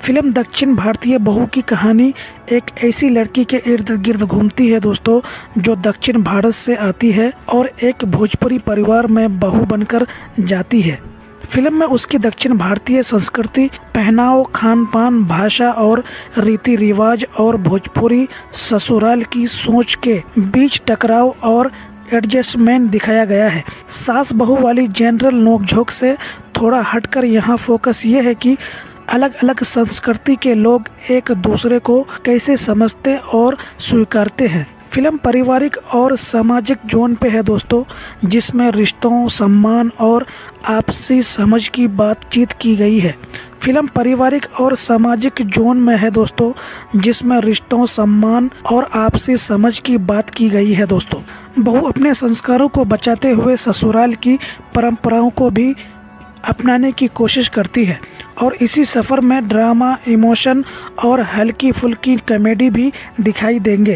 Film दक्षिण भारतीय बहू की कहानी एक ऐसी लड़की के इर्द गिर्द घूमती है दोस्तों, जो दक्षिण भारत से आती है और एक भोजपुरी परिवार में बहू बनकर जाती है। फिल्म में उसकी दक्षिण भारतीय संस्कृति, पहनाव, खान पान, भाषा और रीति रिवाज और भोजपुरी ससुराल की सोच के बीच टकराव और एडजस्टमेंट दिखाया गया है। सास बहू वाली जनरल नोकझोंक से थोड़ा हटकर यहाँ फोकस ये है कि अलग अलग संस्कृति के लोग एक दूसरे को कैसे समझते और स्वीकारते हैं। फिल्म पारिवारिक और सामाजिक जोन पे है दोस्तों, जिसमें रिश्तों, सम्मान और आपसी समझ की बातचीत की गई है। फिल्म पारिवारिक और सामाजिक जोन में है दोस्तों, जिसमें रिश्तों, सम्मान और आपसी समझ की बात की गई है दोस्तों। बहू अपने संस्कारों को बचाते हुए ससुराल की परंपराओं को भी अपनाने की कोशिश करती है और इसी सफ़र में ड्रामा, इमोशन और हल्की फुल्की कॉमेडी भी दिखाई देंगे।